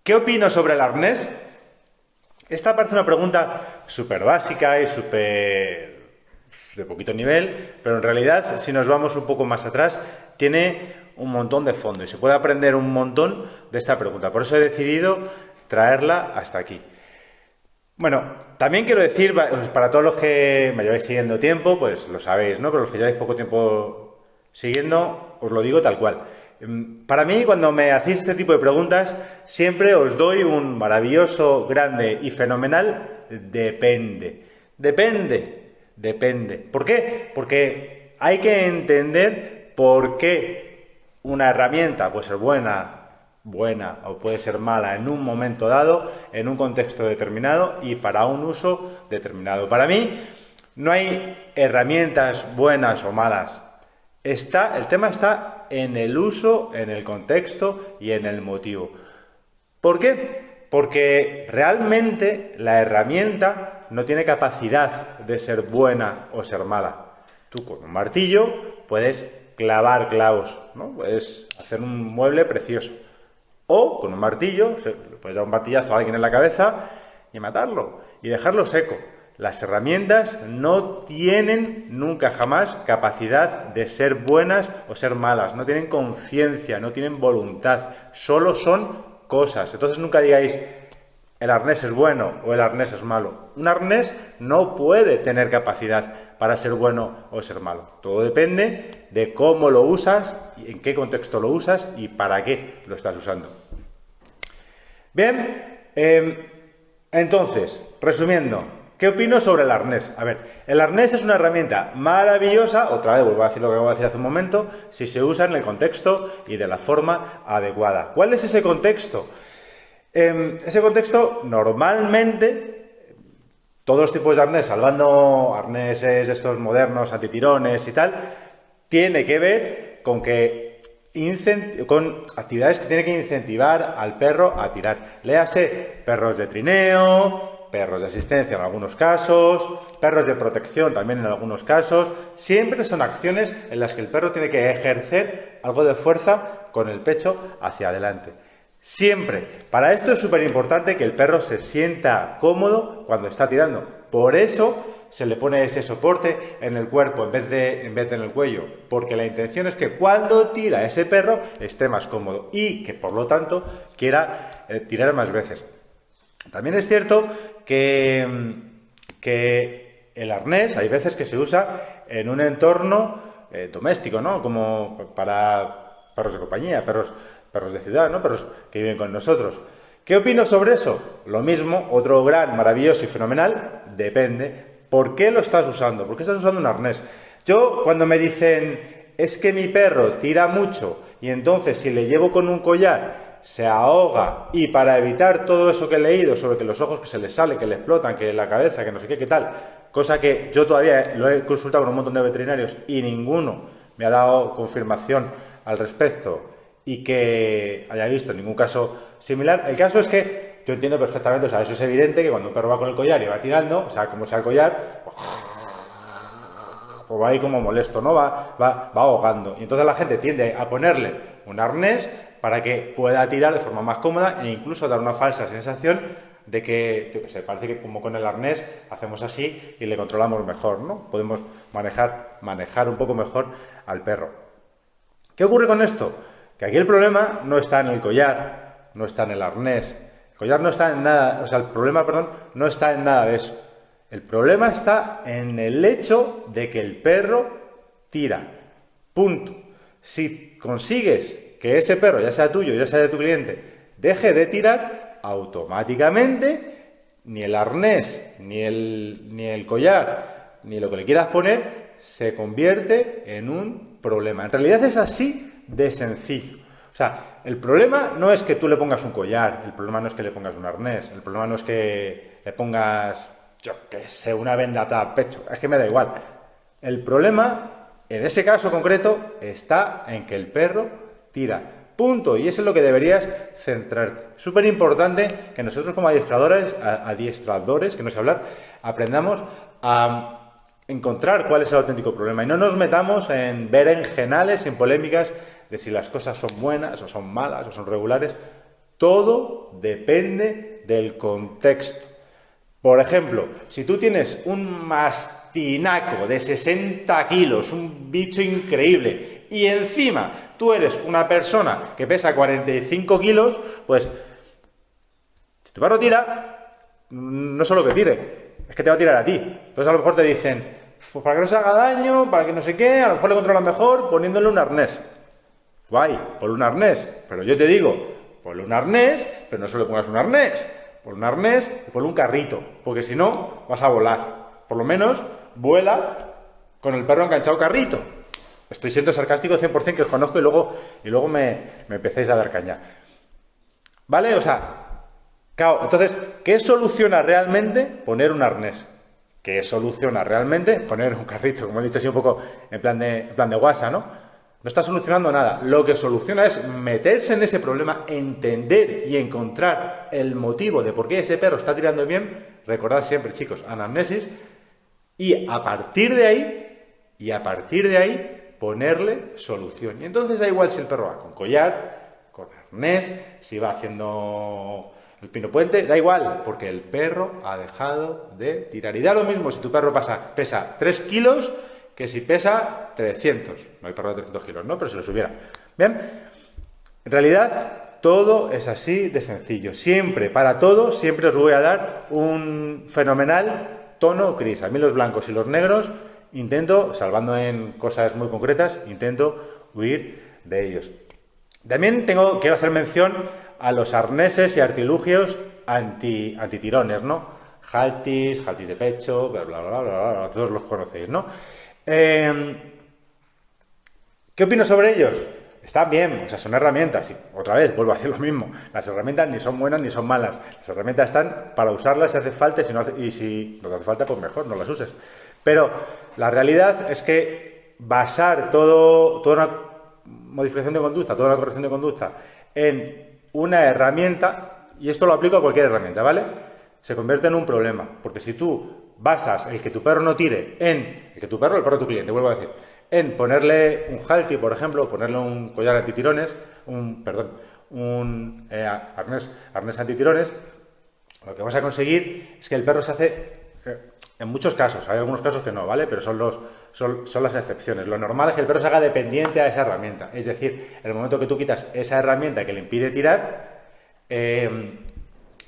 ¿Qué opino sobre el arnés? Esta parece una pregunta súper básica y súper de poquito nivel, pero en realidad, si nos vamos un poco más atrás, tiene un montón de fondo y se puede aprender un montón de esta pregunta. Por eso he decidido traerla hasta aquí. Bueno, también quiero decir, pues, para todos los que me lleváis siguiendo tiempo, pues lo sabéis, ¿no? Pero los que lleváis poco tiempo siguiendo, os lo digo tal cual. Para mí, cuando me hacéis este tipo de preguntas, siempre os doy un maravilloso, grande y fenomenal depende. Depende. ¿Por qué? Porque hay que entender por qué una herramienta puede ser buena o puede ser mala en un momento dado, en un contexto determinado y para un uso determinado. Para mí no hay herramientas buenas o malas. El tema está en el uso, en el contexto y en el motivo. ¿Por qué? Porque realmente la herramienta no tiene capacidad de ser buena o ser mala. Tú con un martillo puedes clavar clavos, ¿no? Puedes hacer un mueble precioso. O con un martillo, le puedes dar un martillazo a alguien en la cabeza y matarlo y dejarlo seco. Las herramientas no tienen nunca jamás capacidad de ser buenas o ser malas, no tienen conciencia, no tienen voluntad, solo son cosas. Entonces nunca digáis el arnés es bueno o el arnés es malo. Un arnés no puede tener capacidad para ser bueno o ser malo. Todo depende de cómo lo usas, en qué contexto lo usas y para qué lo estás usando. Bien, entonces, resumiendo, ¿qué opino sobre el arnés? A ver, el arnés es una herramienta maravillosa, otra vez vuelvo a decir lo que acabo de decir hace un momento, si se usa en el contexto y de la forma adecuada. ¿Cuál es ese contexto? Ese contexto, normalmente, todos los tipos de arnés, salvando arneses estos modernos, antitirones y tal, tiene que ver con actividades que tienen que incentivar al perro a tirar. Léase perros de trineo, perros de asistencia en algunos casos, perros de protección también en algunos casos. Siempre son acciones en las que el perro tiene que ejercer algo de fuerza con el pecho hacia adelante. Siempre. Para esto es súper importante que el perro se sienta cómodo cuando está tirando. Por eso se le pone ese soporte en el cuerpo en vez de en el cuello. Porque la intención es que cuando tira ese perro esté más cómodo y que por lo tanto quiera tirar más veces. También es cierto que el arnés hay veces que se usa en un entorno doméstico, ¿no? Como para perros de compañía, perros de ciudad, ¿no? Perros que viven con nosotros. ¿Qué opino sobre eso? Lo mismo, otro gran, maravilloso y fenomenal, depende. ¿Por qué lo estás usando? ¿Por qué estás usando un arnés? Yo, cuando me dicen, es que mi perro tira mucho y entonces si le llevo con un collar se ahoga y para evitar todo eso que he leído sobre que los ojos que se le salen, que le explotan, que la cabeza, que no sé qué, qué tal, cosa que yo todavía lo he consultado con un montón de veterinarios y ninguno me ha dado confirmación al respecto y que haya visto en ningún caso similar. El caso es que yo entiendo perfectamente, o sea, eso es evidente que cuando un perro va con el collar y va tirando, o sea, como sea el collar, pues va ahí como molesto, ¿no? Va ahogando. Y entonces la gente tiende a ponerle un arnés para que pueda tirar de forma más cómoda e incluso dar una falsa sensación de que, yo qué sé, parece que como con el arnés hacemos así y le controlamos mejor, ¿no? Podemos manejar un poco mejor al perro. ¿Qué ocurre con esto? Que aquí el problema no está en el collar, no está en el arnés. El collar no está en nada, o sea, el problema, no está en nada de eso. El problema está en el hecho de que el perro tira. Punto. Si consigues que ese perro, ya sea tuyo, ya sea de tu cliente, deje de tirar, automáticamente ni el arnés, ni el collar, ni lo que le quieras poner, se convierte en un problema. En realidad es así de sencillo. O sea, el problema no es que tú le pongas un collar, el problema no es que le pongas un arnés, el problema no es que le pongas, yo qué sé, una venda atada al pecho, es que me da igual. El problema, en ese caso concreto, está en que el perro tira. Punto. Y eso es lo que deberías centrarte. Súper importante que nosotros como adiestradores, que no sé hablar, aprendamos a encontrar cuál es el auténtico problema y no nos metamos en berenjenales, en polémicas de si las cosas son buenas o son malas o son regulares. Todo depende del contexto. Por ejemplo, si tú tienes un mastinaco de 60 kilos, un bicho increíble, y encima tú eres una persona que pesa 45 kilos, pues si tu perro tira, no solo que tire, es que te va a tirar a ti. Entonces a lo mejor te dicen, pues para que no se haga daño, para que no sé qué, a lo mejor le controlan mejor poniéndole un arnés. Guay, ponle un arnés, pero yo te digo, ponle un arnés, pero no solo le pongas un arnés. Ponle un arnés y ponle un carrito, porque si no, vas a volar. Por lo menos, vuela con el perro enganchado al carrito. Estoy siendo sarcástico 100%, que os conozco y luego me empecéis a dar caña. ¿Vale? O sea, claro, entonces, ¿qué soluciona realmente poner un arnés? ¿Qué soluciona realmente poner un carrito? Como he dicho así un poco en plan de guasa, ¿no? No está solucionando nada. Lo que soluciona es meterse en ese problema, entender y encontrar el motivo de por qué ese perro está tirando bien. Recordad siempre, chicos, anamnesis. Y a partir de ahí, ponerle solución. Y entonces da igual si el perro va con collar, con arnés, si va haciendo el pino puente, da igual, porque el perro ha dejado de tirar. Y da lo mismo si tu perro pesa 3 kilos que si pesa 300. No hay perro de 300 kilos, ¿no? Pero si lo subiera. Bien, en realidad todo es así de sencillo. Siempre, para todo, siempre os voy a dar un fenomenal tono gris. A mí los blancos y los negros intento, salvando en cosas muy concretas, intento huir de ellos. También quiero hacer mención a los arneses y artilugios antitirones, ¿no? Haltis de pecho, bla, bla, bla, bla, bla, todos los conocéis, ¿no? ¿Qué opino sobre ellos? Están bien, o sea, son herramientas. Y otra vez, vuelvo a decir lo mismo. Las herramientas ni son buenas ni son malas. Las herramientas están para usarlas si hace falta y si no te hace falta, pues mejor, no las uses. Pero la realidad es que basar toda una modificación de conducta, toda una corrección de conducta en una herramienta, y esto lo aplico a cualquier herramienta, ¿vale? Se convierte en un problema. Porque si tú basas el que tu perro no tire el perro de tu cliente, vuelvo a decir, en ponerle un halti, por ejemplo, o ponerle un collar antitirones, arnés antitirones, lo que vas a conseguir es que el perro se hace, en muchos casos, hay algunos casos que no, ¿vale? Pero son las excepciones. Lo normal es que el perro se haga dependiente a esa herramienta. Es decir, en el momento que tú quitas esa herramienta que le impide tirar, el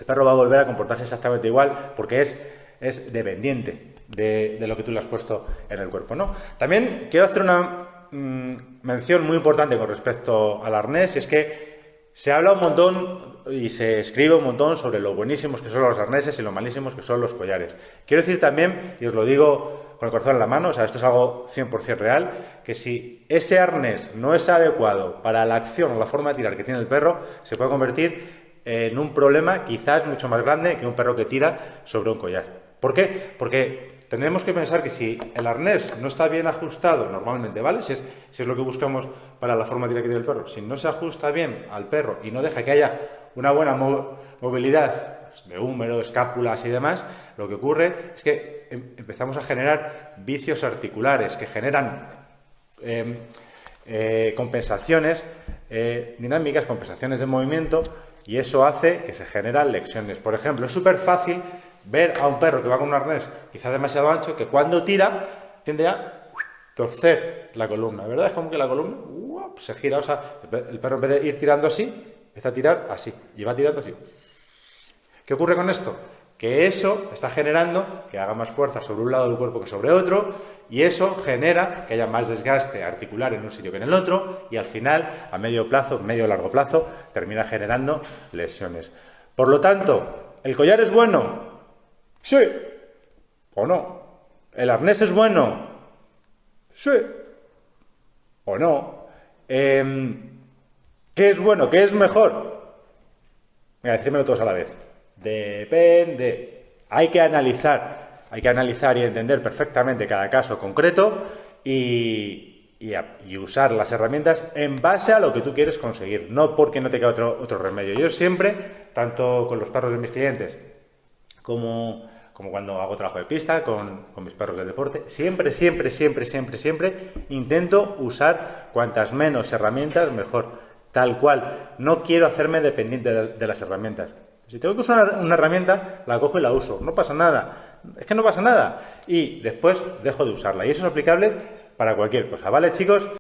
perro va a volver a comportarse exactamente igual, porque es dependiente de lo que tú le has puesto en el cuerpo, ¿no? También quiero hacer una mención muy importante con respecto al arnés, y es que se habla un montón y se escribe un montón sobre lo buenísimos que son los arneses y lo malísimos que son los collares. Quiero decir también, y os lo digo con el corazón en la mano, o sea, esto es algo 100% real, que si ese arnés no es adecuado para la acción o la forma de tirar que tiene el perro, se puede convertir en un problema quizás mucho más grande que un perro que tira sobre un collar. ¿Por qué? Porque tenemos que pensar que si el arnés no está bien ajustado normalmente, ¿vale? Si es lo que buscamos para la forma de tirar que tiene el perro, si no se ajusta bien al perro y no deja que haya una buena movilidad de húmero, escápulas y demás, lo que ocurre es que empezamos a generar vicios articulares que generan compensaciones dinámicas, compensaciones de movimiento, y eso hace que se generan lesiones. Por ejemplo, es súper fácil ver a un perro que va con un arnés quizás demasiado ancho, que cuando tira tiende a torcer la columna, ¿verdad? Es como que la columna se gira, o sea, el perro en vez de ir tirando así, empieza a tirar así, y va tirando así. ¿Qué ocurre con esto? Que eso está generando que haga más fuerza sobre un lado del cuerpo que sobre otro, y eso genera que haya más desgaste articular en un sitio que en el otro, y al final, a medio o largo plazo, termina generando lesiones. Por lo tanto, ¿el collar es bueno? Sí o no. ¿El arnés es bueno? Sí o no. ¿Qué es bueno? ¿Qué es mejor? Venga, decídmelo todos a la vez. Depende. Hay que analizar y entender perfectamente cada caso concreto y usar las herramientas en base a lo que tú quieres conseguir, no porque no te queda otro remedio. Yo siempre, tanto con los perros de mis clientes como cuando hago trabajo de pista con mis perros del deporte, siempre intento usar cuantas menos herramientas mejor. tal cual. No quiero hacerme dependiente de las herramientas. Si tengo que usar una herramienta, la cojo y la uso. No pasa nada. Es que no pasa nada. Y después dejo de usarla. Y eso es aplicable para cualquier cosa. ¿Vale, chicos?